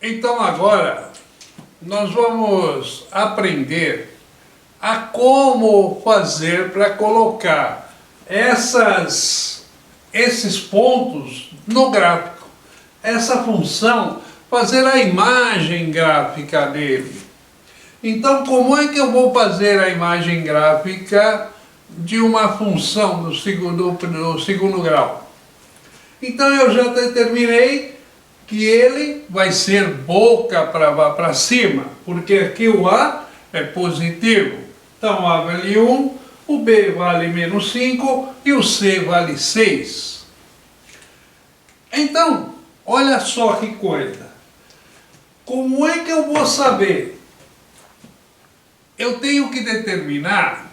Então agora nós vamos aprender a como fazer para colocar esses pontos no gráfico. Essa função, fazer a imagem gráfica dele. Então, como é que eu vou fazer a imagem gráfica de uma função do segundo grau? Então, eu já determinei que ele vai ser boca para cima, porque aqui o A é positivo. Então, A vale 1, o B vale menos 5 e o C vale 6. Então, olha só que coisa. Como é que eu vou saber? Eu tenho que determinar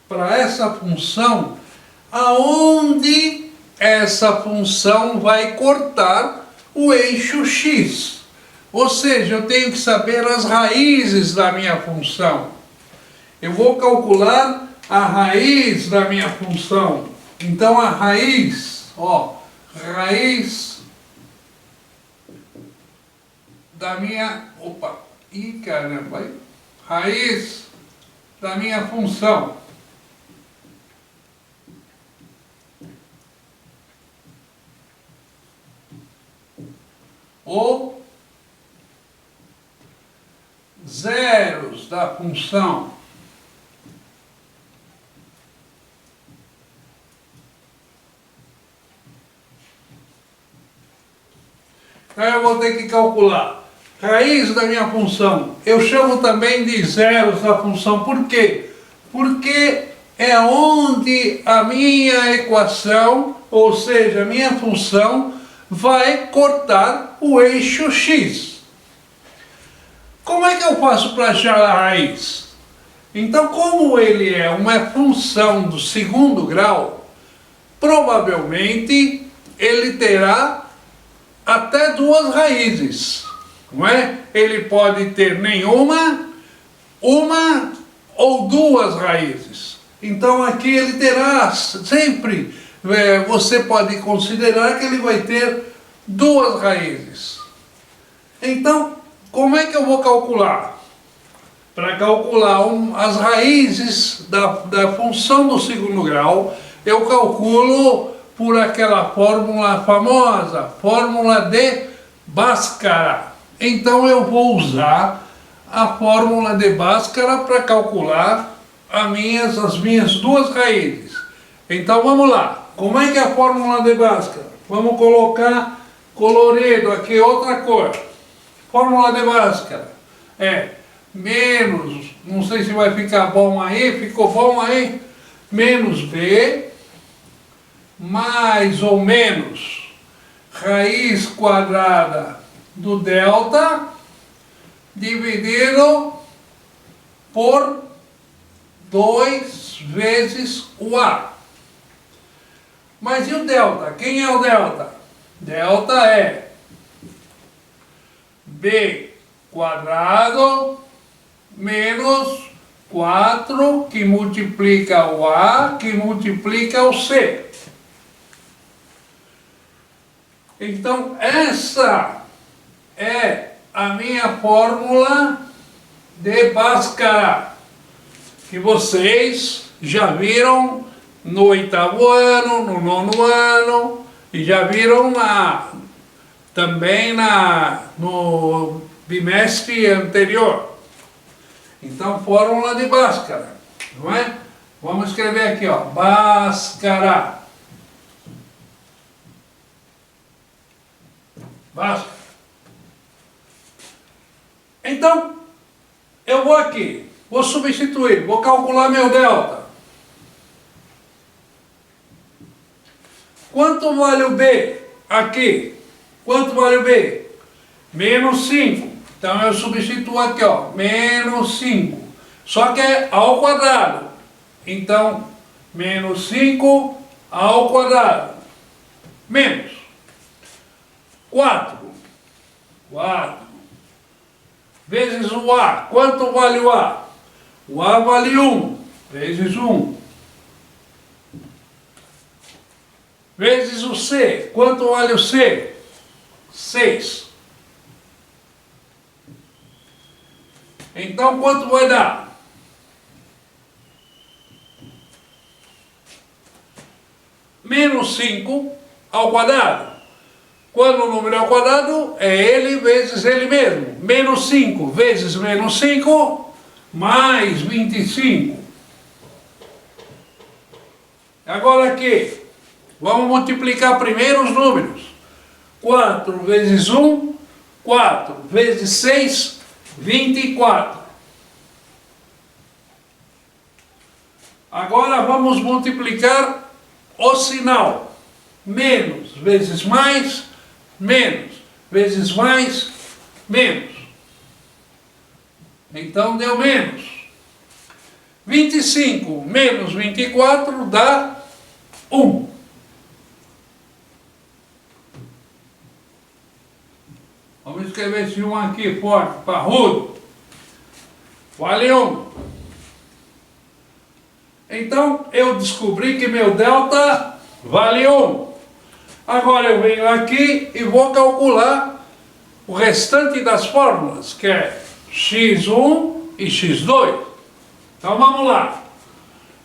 para essa função aonde essa função vai cortar o eixo x. Ou seja, eu tenho que saber as raízes da minha função. Eu vou calcular a raiz da minha função. Então a raiz, raiz da minha, raiz da minha função. Ou zeros da função. Então eu vou ter que calcular raiz da minha função. Eu chamo também de zeros da função. Por quê? Porque é onde a minha equação, ou seja, a minha função, vai cortar o eixo x. Como é que eu faço para achar a raiz? Então, como ele é uma função do segundo grau, provavelmente ele terá até duas raízes, não é? Ele pode ter nenhuma, uma ou duas raízes. Então aqui ele terá sempre, você pode considerar que ele vai ter duas raízes. Então, como é que eu vou calcular? Para calcular as raízes da função do segundo grau, eu calculo por aquela fórmula famosa, fórmula de Bhaskara. Então eu vou usar a fórmula de Bhaskara para calcular as minhas duas raízes. Então vamos lá. Como é que é a fórmula de Bhaskara? Vamos colocar colorido aqui, outra cor. Fórmula de Bhaskara é menos, não sei se vai ficar bom aí, ficou bom aí? Menos B mais ou menos raiz quadrada do delta dividido por 2 vezes o A. Mas e o delta? Quem é o delta? Delta é B quadrado menos 4 que multiplica o A que multiplica o C. Então, essa é a minha fórmula de Bhaskara, que vocês já viram no 8º ano, no 9º ano, e já viram também no bimestre anterior. Então, fórmula de Bhaskara, não é? Vamos escrever aqui, Bhaskara. Bhaskara. Então, eu vou aqui, vou substituir, vou calcular meu delta. Quanto vale o B aqui? Quanto vale o B? Menos 5. Então eu substituo aqui, menos 5. Só que é ao quadrado. Então, menos 5 ao quadrado. Menos 4. 4. Vezes o A. Quanto vale o A? O A vale 1. Vezes 1. Vezes o C. Quanto vale o C? 6. Então, quanto vai dar? Menos 5 ao quadrado. Quando o número é ao quadrado, é ele vezes ele mesmo. Menos 5 vezes menos 5, mais 25. Agora aqui, vamos multiplicar primeiro os números. 4 vezes 1, 4 vezes 6, 24. Agora vamos multiplicar o sinal. Menos vezes mais, menos vezes mais, menos. Então deu menos. 25 menos 24 dá 1. Vamos escrever esse 1 aqui, forte, parrudo. Vale 1. Então, eu descobri que meu delta vale 1. Agora eu venho aqui e vou calcular o restante das fórmulas, que é x1 e x2. Então vamos lá.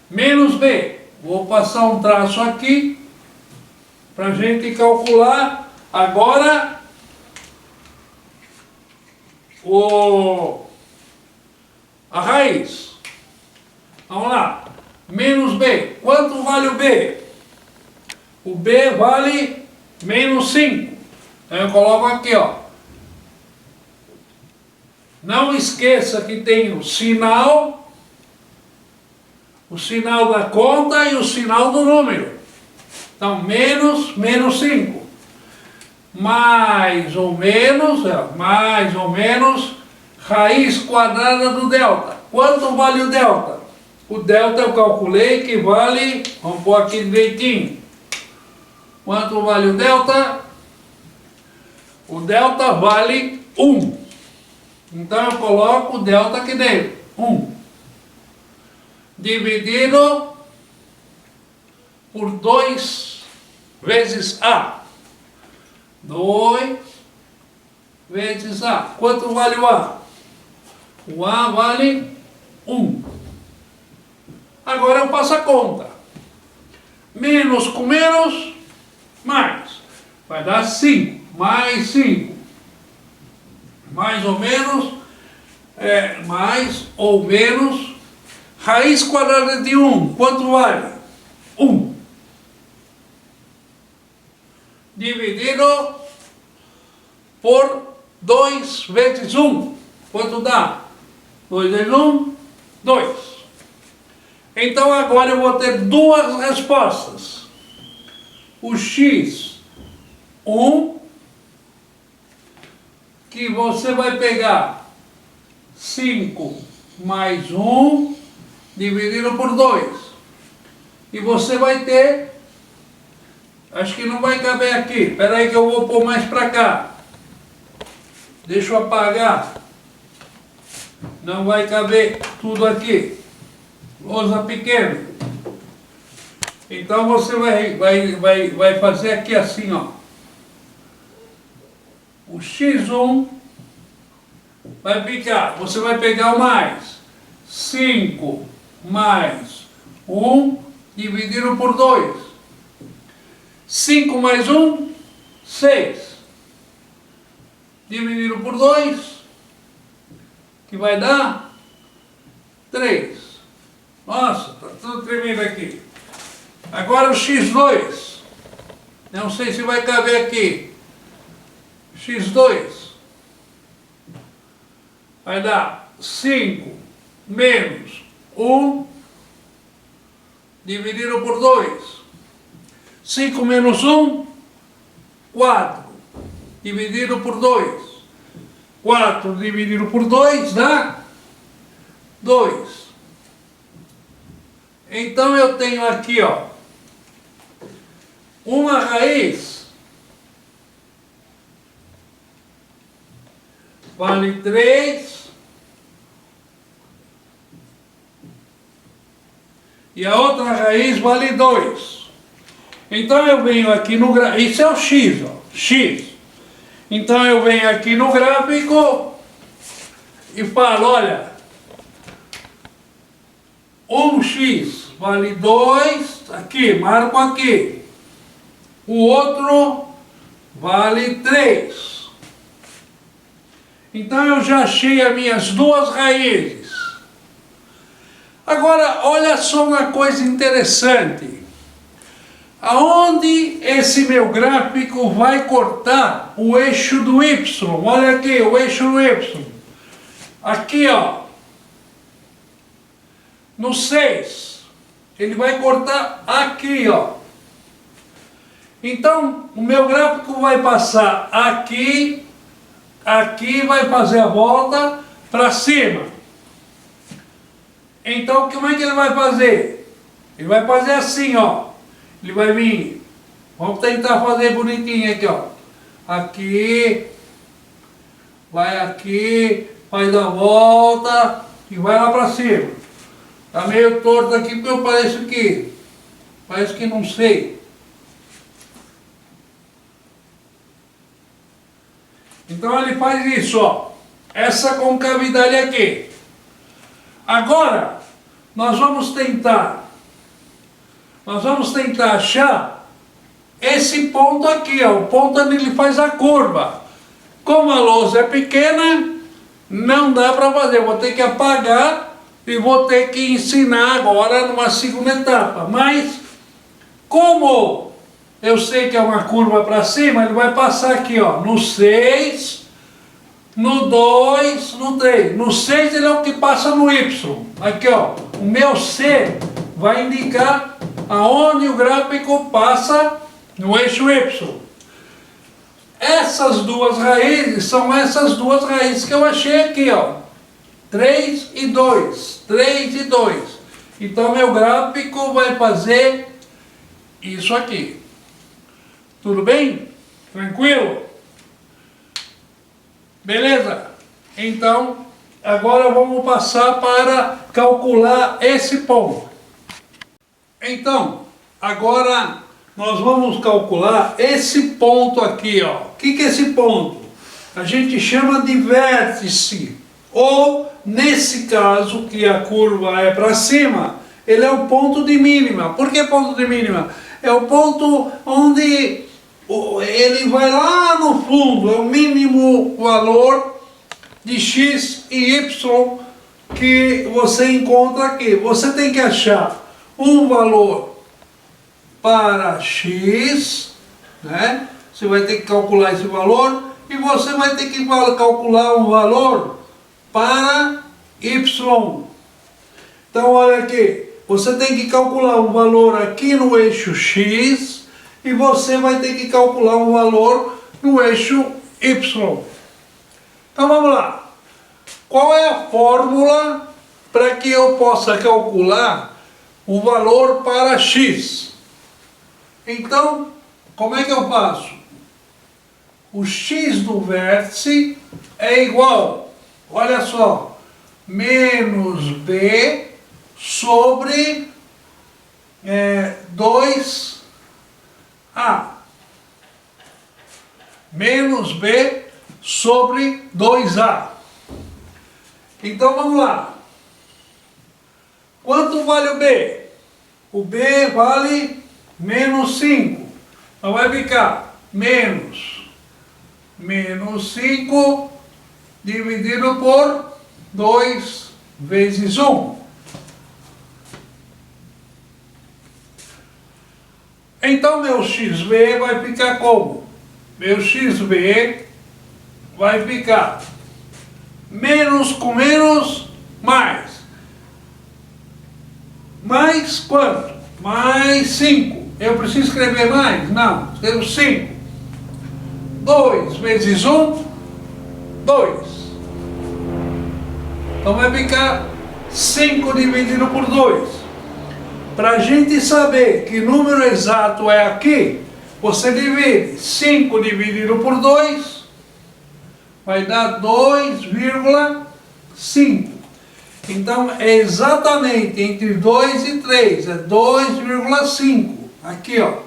Menos b. Vou passar um traço aqui para a gente calcular agora a raiz. Vamos lá. Menos b. Quanto vale o b? O b vale menos 5. Então eu coloco aqui, ó. Não esqueça que tem o sinal da conta e o sinal do número. Então, menos 5. Mais ou menos, raiz quadrada do delta. Quanto vale o delta? O delta eu calculei que vale, vamos pôr aqui direitinho. Quanto vale o delta? O delta vale 1. Então eu coloco o delta aqui dentro, 1. Dividido por 2 vezes A. 2 vezes A. Quanto vale o A? O A vale 1. Agora eu passo a conta. Menos com menos, mais. Vai dar 5. Mais 5. Mais ou menos, mais ou menos, raiz quadrada de 1, quanto vale? 1. Dividido por 2 vezes 1, quanto dá? 2 vezes 1, 2. Então agora eu vou ter duas respostas. O x, 1, que você vai pegar 5 mais 1 dividido por 2. E você vai ter, acho que não vai caber aqui, espera aí que eu vou pôr mais para cá. Deixa eu apagar. Não vai caber tudo aqui. Lousa pequena. Então você vai fazer aqui assim, ó. O x1 vai ficar, você vai pegar o mais 5 mais 1 dividido por 2. 5 mais 1, 6. Dividido por 2, que vai dar 3. Nossa, está tudo tremendo aqui. Agora o x2. Não sei se vai caber aqui. x2 vai dar 5 menos 1 dividido por 2. 5 menos 1, 4 dividido por 2. 4 dividido por 2 dá 2. Então eu tenho aqui, ó, uma raiz vale 3 e a outra raiz vale 2. Então eu venho aqui no gráfico, isso é o x, ó, x. Então eu venho aqui no gráfico e falo, olha, 1x vale 2, aqui, marco aqui. O outro vale 3. Então eu já achei as minhas duas raízes. Agora, olha só uma coisa interessante. Aonde esse meu gráfico vai cortar o eixo do Y? Olha aqui, o eixo do Y. Aqui, ó. No 6. Ele vai cortar aqui, ó. Então, o meu gráfico vai passar aqui, aqui, vai fazer a volta para cima. Então, como é que ele vai fazer? Ele vai fazer assim, ó. Ele vai vir, vamos tentar fazer bonitinho aqui, ó. Aqui, faz a volta e vai lá para cima. Tá meio torto aqui porque eu parece que não sei. Então ele faz isso, ó. Essa concavidade aqui. Agora, nós vamos tentar achar esse ponto aqui, ó, o ponto onde ele faz a curva. Como a lousa é pequena, não dá para fazer, vou ter que apagar e vou ter que ensinar agora numa segunda etapa. Mas, como eu sei que é uma curva para cima, ele vai passar aqui, ó, no 6, no 2, no 3. No 6 ele é o que passa no Y. Aqui, ó, o meu C vai indicar aonde o gráfico passa no eixo Y. Essas duas raízes são essas duas raízes que eu achei aqui, ó. 3 e 2. 3 e 2. Então, meu gráfico vai fazer isso aqui. Tudo bem? Tranquilo? Beleza? Então, agora vamos passar para calcular esse ponto. Então, agora nós vamos calcular esse ponto aqui, ó. O que é esse ponto? A gente chama de vértice, ou nesse caso que a curva é para cima, ele é o ponto de mínima. Por que ponto de mínima? É o ponto onde ele vai lá no fundo, é o mínimo valor de x e y que você encontra aqui. Você tem que achar um valor para x, né? Você vai ter que calcular esse valor e você vai ter que calcular um valor para y. Então, olha aqui, você tem que calcular um valor aqui no eixo x e você vai ter que calcular um valor no eixo y. Então, vamos lá. Qual é a fórmula para que eu possa calcular o valor para x? Então, como é que eu faço? O x do vértice é igual, olha só, menos b sobre 2a. Menos b sobre 2a. Então, vamos lá. Quanto vale o b? O b vale menos 5. Então vai ficar menos 5 dividido por 2 vezes 1. Então meu xv vai ficar como? Meu xv vai ficar menos com menos, mais. Mais quanto? Mais 5. Eu preciso escrever mais? Não, escrevo 5. 2 vezes 1, 2. Então vai ficar 5 dividido por 2. Para a gente saber que número exato é aqui, você divide 5 dividido por 2, vai dar 2,5. Então é exatamente entre 2 e 3, é 2,5. Aqui, ó.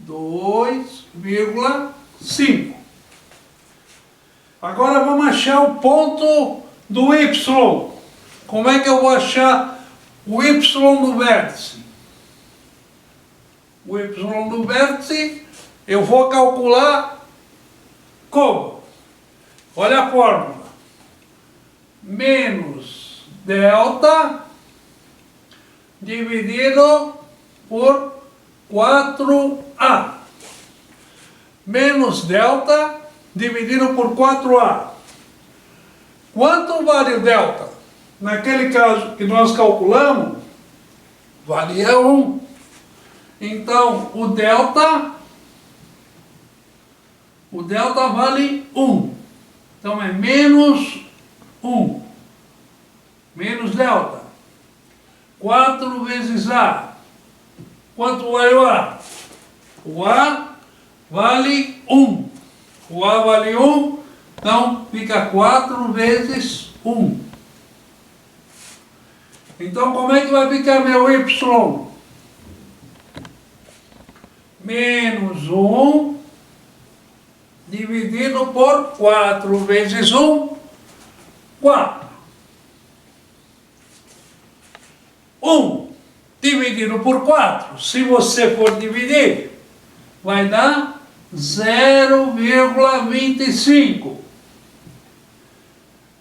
2,5. Agora vamos achar o ponto do Y. Como é que eu vou achar o Y no vértice? O Y no vértice eu vou calcular como? Olha a fórmula. Menos delta dividido por 4A. Menos delta dividido por 4A. Quanto vale o delta? Naquele caso que nós calculamos, valia 1. Então, o delta vale 1. Então, é menos 1. Menos delta. 4 vezes A. Quanto vale o A? O A vale 1. O A vale 1, então fica 4 vezes 1. Então, como é que vai ficar meu Y? Menos 1 dividido por 4 vezes 1, 4. 1 dividido por 4, se você for dividir, vai dar 0,25.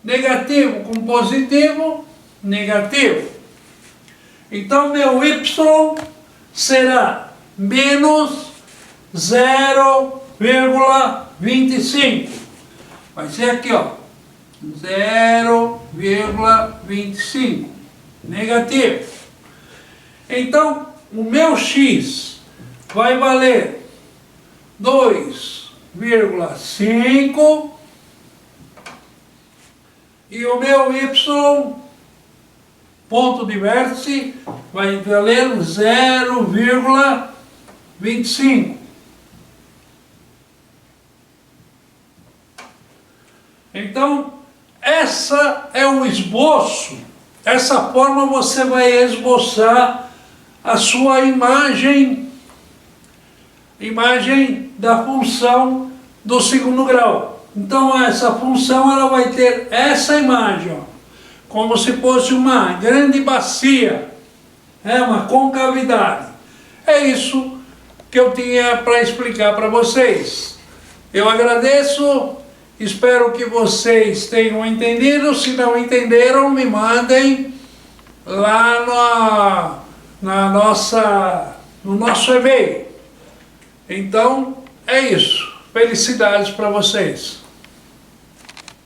Negativo com positivo, negativo. Então, meu Y será menos 0,25. Vai ser aqui, ó. 0,25. Negativo. Então, o meu X vai valer 2,5 e o meu Y, ponto de vértice, vai valer 0,25. Então, essa é o esboço. Essa forma você vai esboçar a sua imagem da função do segundo grau. Então, essa função ela vai ter essa imagem, ó, como se fosse uma grande bacia, uma concavidade. É isso que eu tinha para explicar para vocês. Eu agradeço, espero que vocês tenham entendido. Se não entenderam, me mandem lá no nosso e-mail. Então, é isso. Felicidades para vocês.